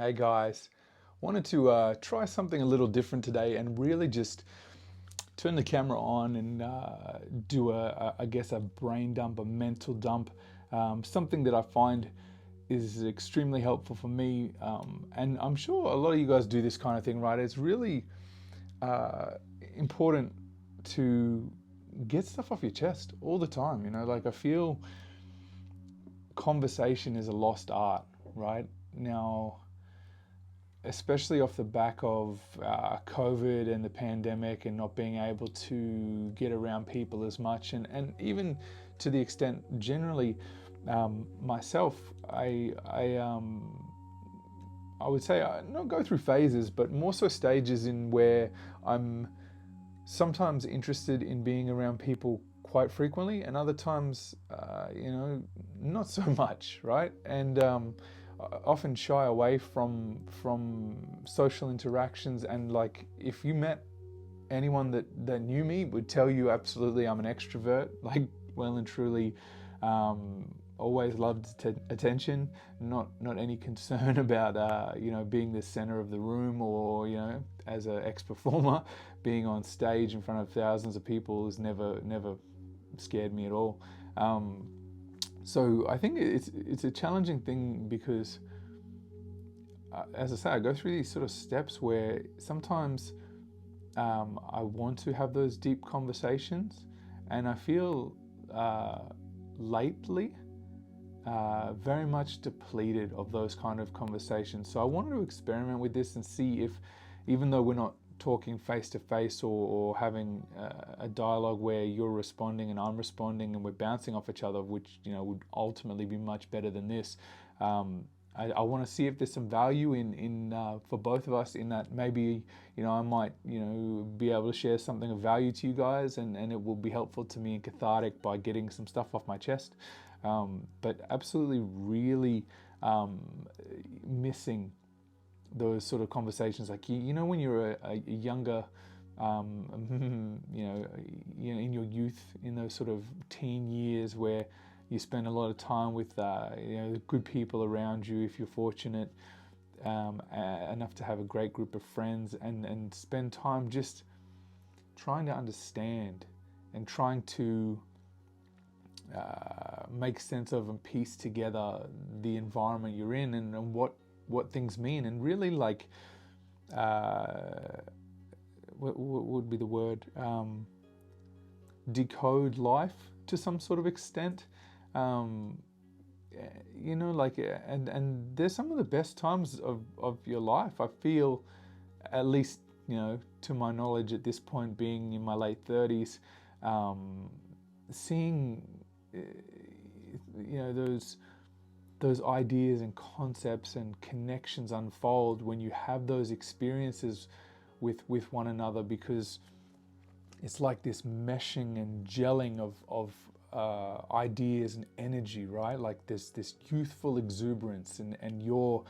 Hey guys, wanted to try something a little different today and really just turn the camera on and do I guess a brain dump, a mental dump, something that I find is extremely helpful for me. And I'm sure a lot of you guys do this kind of thing, right? It's really uh, important to get stuff off your chest all the time. Like I feel conversation is a lost art, right? Now, especially off the back of COVID and the pandemic and not being able to get around people as much, and even to the extent generally myself, I would say I not go through phases, but more so stages in where I'm sometimes interested in being around people quite frequently, and other times, not so much, right? And often shy away from social interactions. And like, if you met anyone that knew me, would tell you absolutely I'm an extrovert, like well and truly. Always loved attention, not any concern about being the center of the room, or as an ex-performer, being on stage in front of thousands of people has never scared me at all. So I think it's a challenging thing because, as I say, I go through these sort of steps where sometimes I want to have those deep conversations, and I feel lately very much depleted of those kind of conversations. So I wanted to experiment with this and see if, even though we're not talking face to face or having a dialogue where you're responding and I'm responding and we're bouncing off each other, which would ultimately be much better than this. I want to see if there's some value in for both of us, in that maybe I might be able to share something of value to you guys, and it will be helpful to me and cathartic by getting some stuff off my chest. But absolutely really missing those sort of conversations, like when you're a younger in your youth, in those sort of teen years where you spend a lot of time with good people around you, if you're fortunate enough to have a great group of friends, and spend time just trying to understand and trying to make sense of and piece together the environment you're in, and what things mean, and really like what would be the word, decode life to some sort of extent. Like, and there's some of the best times of your life, I feel, at least to my knowledge at this point, being in my late 30s, seeing those ideas and concepts and connections unfold when you have those experiences with one another, because it's like this meshing and gelling of ideas and energy, right? Like this youthful exuberance, and you're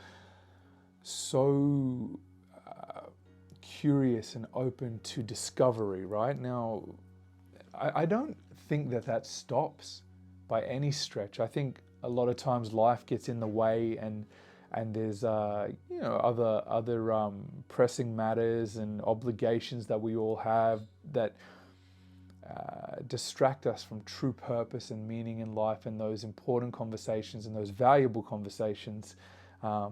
so curious and open to discovery, right? Now, I don't think that stops by any stretch. I think a lot of times life gets in the way, and there's other pressing matters and obligations that we all have that distract us from true purpose and meaning in life, and those important conversations and those valuable conversations. I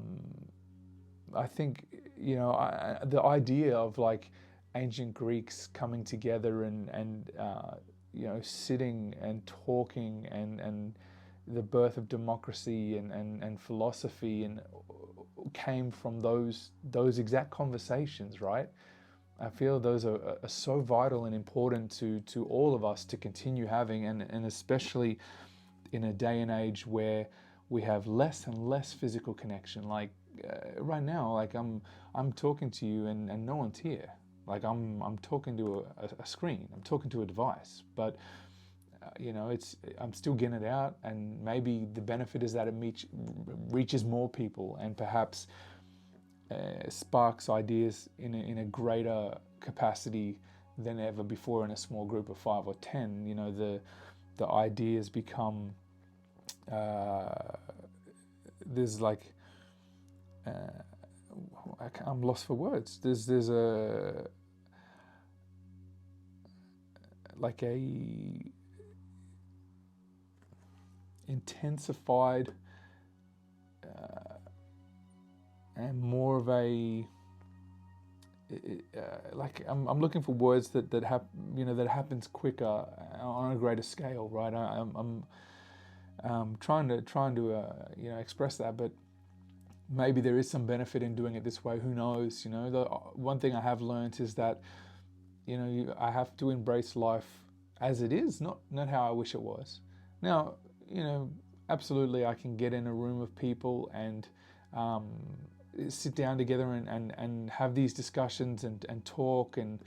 think the idea of like ancient Greeks coming together and sitting and talking, and the birth of democracy and philosophy, and came from those exact conversations, right? I feel those are so vital and important to all of us to continue having, and especially in a day and age where we have less and less physical connection. Like right now, like I'm talking to you, and no one's here. Like I'm talking to a screen. I'm talking to a device, but I'm still getting it out, and maybe the benefit is that it reaches more people, and perhaps sparks ideas in a greater capacity than ever before in a small group of 5 or 10. The ideas become there's like I'm lost for words. There's a like a intensified and more of a like I'm looking for words that that happens quicker on a greater scale, right? I'm trying to express that, but maybe there is some benefit in doing it this way. Who knows? The one thing I have learned is that I have to embrace life as it is, not how I wish it was. Now, absolutely, I can get in a room of people and sit down together and have these discussions and talk and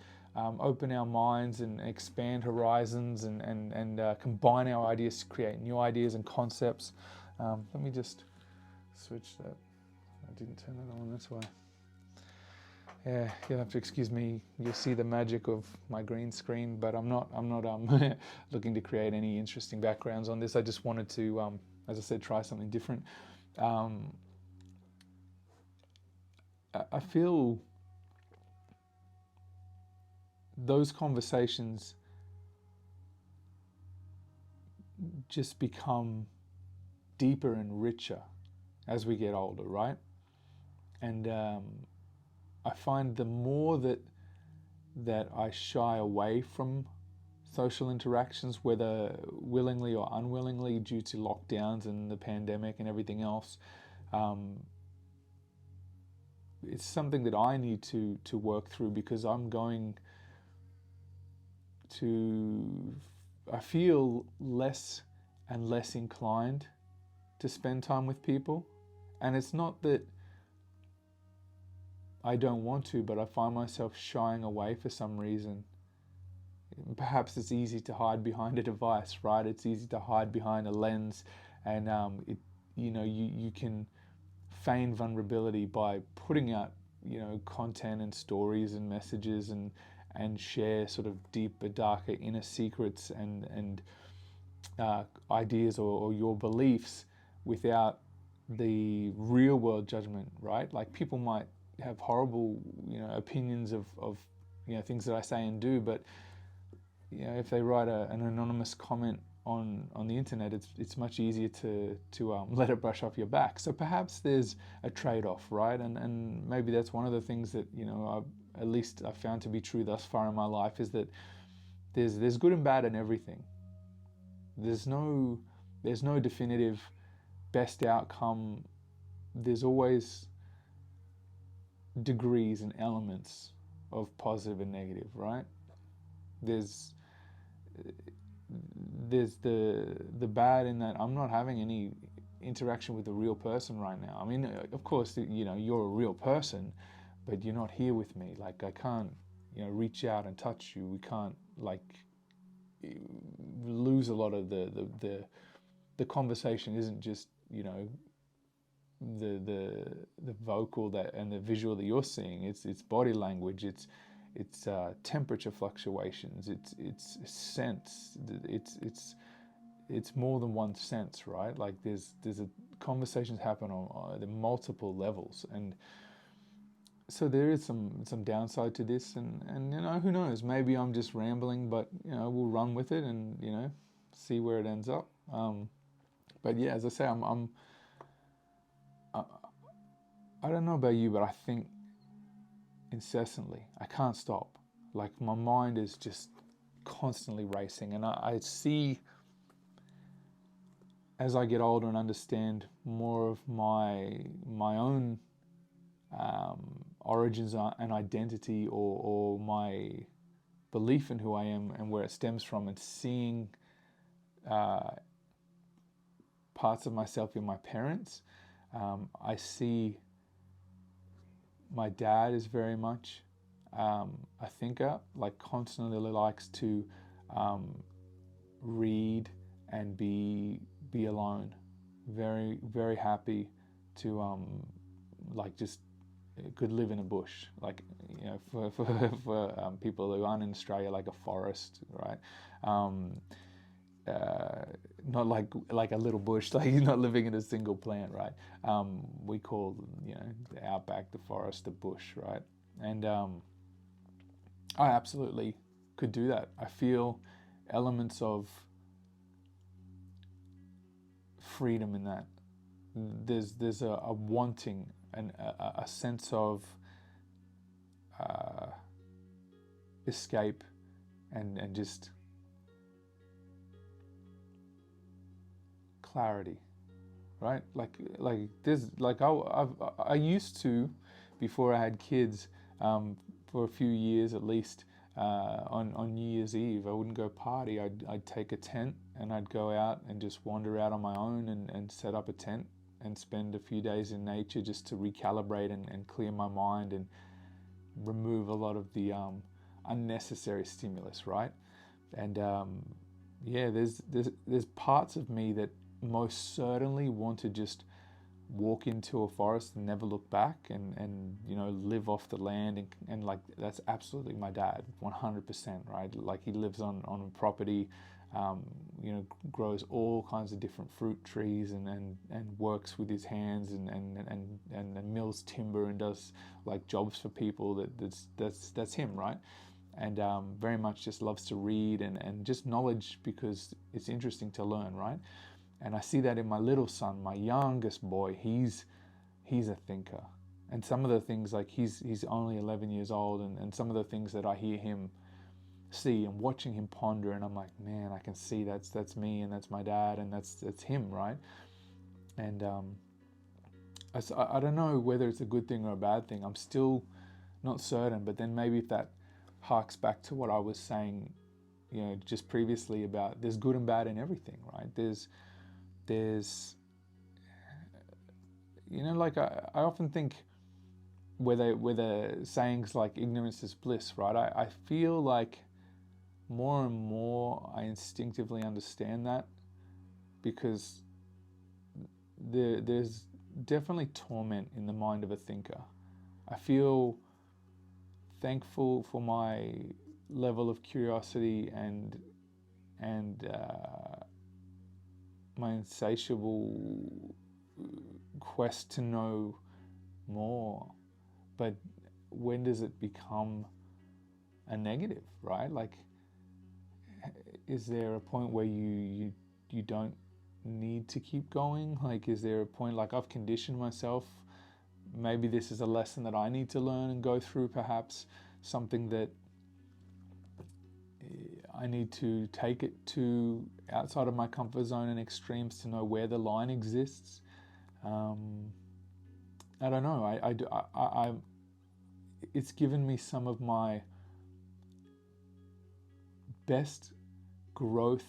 open our minds and expand horizons and combine our ideas to create new ideas and concepts. Let me just switch that. I didn't turn that on this way. Yeah, you'll have to excuse me. You'll see the magic of my green screen, but I'm not looking to create any interesting backgrounds on this. I just wanted to, as I said, try something different. I feel those conversations just become deeper and richer as we get older, right? And I find the more that I shy away from social interactions, whether willingly or unwillingly due to lockdowns and the pandemic and everything else, it's something that I need to work through, because I feel less and less inclined to spend time with people. And it's not that I don't want to, but I find myself shying away for some reason. Perhaps it's easy to hide behind a device, right? It's easy to hide behind a lens, and you can feign vulnerability by putting out content and stories and messages and share sort of deeper, darker inner secrets and ideas or your beliefs without the real world judgment, right? Like, people might have horrible opinions of things that I say and do, but if they write an anonymous comment on the internet, it's much easier to let it brush off your back. So perhaps there's a trade-off, right? And maybe that's one of the things that at least I've found to be true thus far in my life, is that there's good and bad in everything. There's no definitive best outcome. There's always degrees and elements of positive and negative, right? There's the bad in that I'm not having any interaction with a real person right now. I mean, of course, you're a real person, but you're not here with me. Like, I can't reach out and touch you. We can't lose a lot of the conversation. Isn't just the vocal that and the visual that you're seeing. It's body language. It's temperature fluctuations. It's sense. It's more than one sense, right? Like, there's conversations happen on the multiple levels, and so there is some downside to this, and who knows? Maybe I'm just rambling, but we'll run with it and see where it ends up. But yeah, as I say, I don't know about you, but I think incessantly. I can't stop. Like, my mind is just constantly racing, and I see, as I get older and understand more of my own origins and identity, or my belief in who I am and where it stems from, and seeing parts of myself in my parents. I see my dad is very much a thinker, like constantly likes to read and be alone. Very, very happy to just could live in a bush, like for people who aren't in Australia, like a forest, right? not like a little bush, like he's not living in a single plant, right? We call, the outback, the forest, the bush, right? And I absolutely could do that. I feel elements of freedom in that. There's a wanting and a sense of escape and just clarity, right? Like there's like I used to, before I had kids, for a few years at least, on New Year's Eve I wouldn't go party. I'd take a tent and I'd go out and just wander out on my own and set up a tent and spend a few days in nature just to recalibrate and clear my mind and remove a lot of the unnecessary stimulus, right? And yeah, there's parts of me that most certainly want to just walk into a forest and never look back and live off the land and like that's absolutely my dad, 100%, right? Like he lives on a property, grows all kinds of different fruit trees and works with his hands and mills timber and does like jobs for people. That's him, right? And very much just loves to read and just knowledge because it's interesting to learn, right? And I see that in my little son, my youngest boy. He's a thinker, and some of the things, like he's only 11 years old, and some of the things that I hear him see and watching him ponder, and I'm like, man, I can see that's me and that's my dad and that's him, right? And I don't know whether it's a good thing or a bad thing. I'm still not certain, but then maybe if that harks back to what I was saying, just previously about there's good and bad in everything, right? There's like I often think whether sayings like ignorance is bliss, right? I feel like more and more I instinctively understand that because there's definitely torment in the mind of a thinker. I feel thankful for my level of curiosity and my insatiable quest to know more. But when does it become a negative, right? Like, is there a point where you don't need to keep going? Like, is there a point, like I've conditioned myself, maybe this is a lesson that I need to learn and go through, perhaps something that I need to take it to outside of my comfort zone and extremes to know where the line exists. I don't know. I it's given me some of my best growth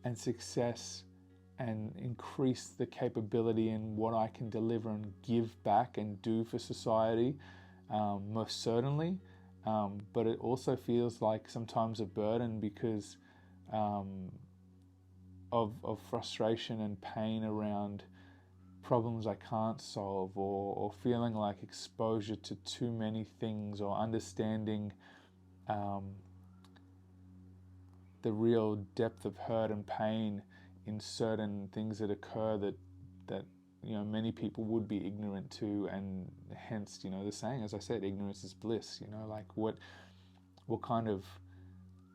and success and increase the capability in what I can deliver and give back and do for society, most certainly. But it also feels like sometimes a burden because of frustration and pain around problems I can't solve, or feeling like exposure to too many things, or understanding the real depth of hurt and pain in certain things that occur that many people would be ignorant to, and hence the saying, as I said, ignorance is bliss. Like what kind of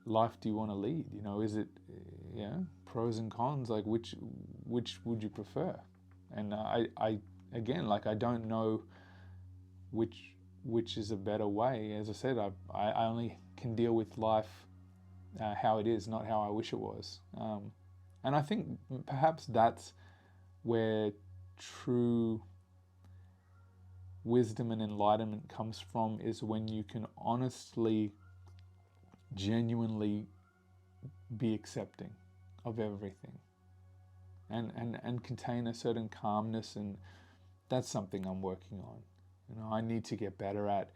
life do you want to lead? Is it pros and cons? Like which would you prefer? And I again, like I don't know which is a better way. As I said, I only can deal with life how it is, not how I wish it was. And I think perhaps that's where true wisdom and enlightenment comes from, is when you can honestly, genuinely be accepting of everything and contain a certain calmness. And that's something I'm working on. I need to get better at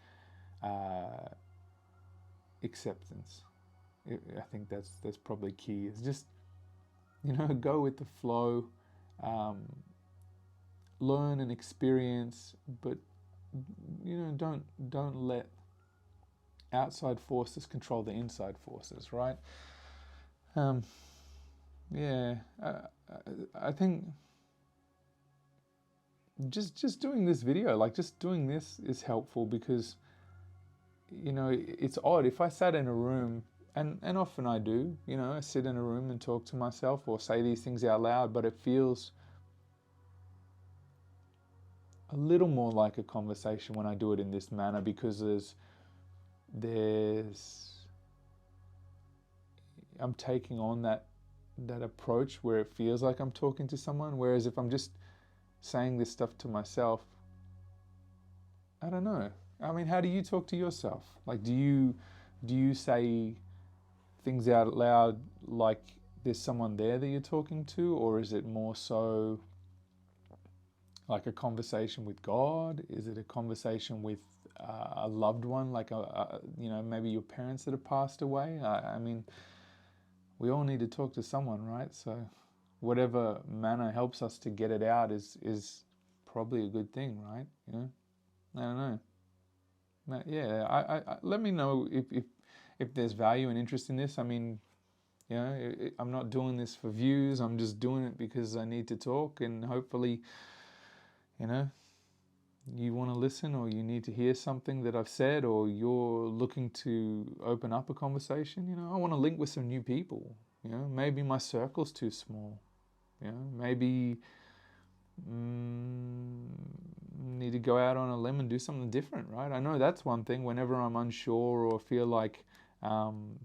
acceptance. I think that's probably key. Is just go with the flow, learn and experience, but don't let outside forces control the inside forces, right? yeah, I think just doing this video, like just doing this is helpful because, you know, it's odd. If I sat in a room, and often I do, you know, I sit in a room and talk to myself or say these things out loud, but it feels a little more like a conversation when I do it in this manner because there's I'm taking on that approach where it feels like I'm talking to someone. Whereas if I'm just saying this stuff to myself, I don't know. I mean, how do you talk to yourself? Like, do you say things out loud like there's someone there that you're talking to, or is it more so like a conversation with God? Is it a conversation with a loved one, like you know, maybe your parents that have passed away? I mean, we all need to talk to someone, right? So whatever manner helps us to get it out is probably a good thing, right? You know, I don't know. Yeah, let me know if there's value and interest in this. I mean, you know, I'm not doing this for views. I'm just doing it because I need to talk, and hopefully, you know, you want to listen or you need to hear something that I've said, or you're looking to open up a conversation. You know, I want to link with some new people. You know, maybe my circle's too small. You know, maybe need to go out on a limb and do something different, right? I know that's one thing. Whenever I'm unsure or feel like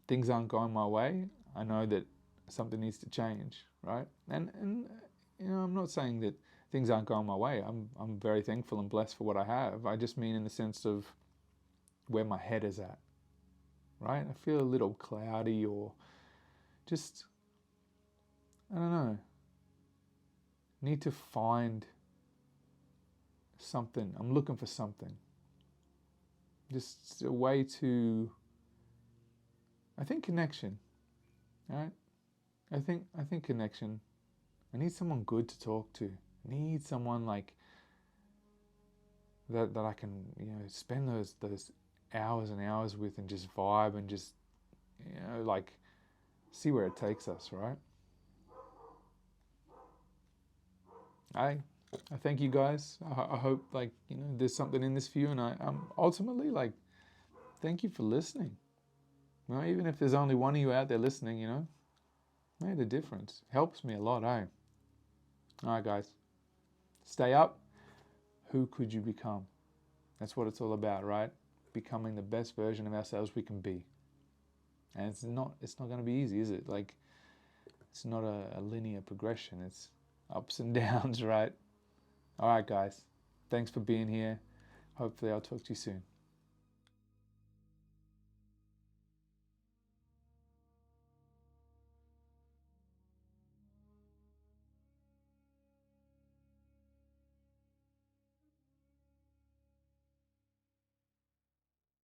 things aren't going my way, I know that something needs to change, right? And you know, I'm not saying that things aren't going my way. I'm very thankful and blessed for what I have. I just mean in the sense of where my head is at, right? I feel a little cloudy or just I don't know. Need to find something. I'm looking for something. Just a way to, I think, connection, right? I think connection. I need someone good to talk to. I need someone like that I can, you know, spend those hours and hours with and just vibe and just, you know, like see where it takes us, right? I thank you guys. I hope, like, you know, there's something in this for you, and I'm ultimately like, thank you for listening. You know, even if there's only one of you out there listening, you know, made a difference. Helps me a lot, eh? All right, guys, stay up. Who could you become? That's what it's all about, right? Becoming the best version of ourselves we can be. And it's not going to be easy, is it? Like, it's not a linear progression. It's ups and downs, right? All right, guys. Thanks for being here. Hopefully I'll talk to you soon.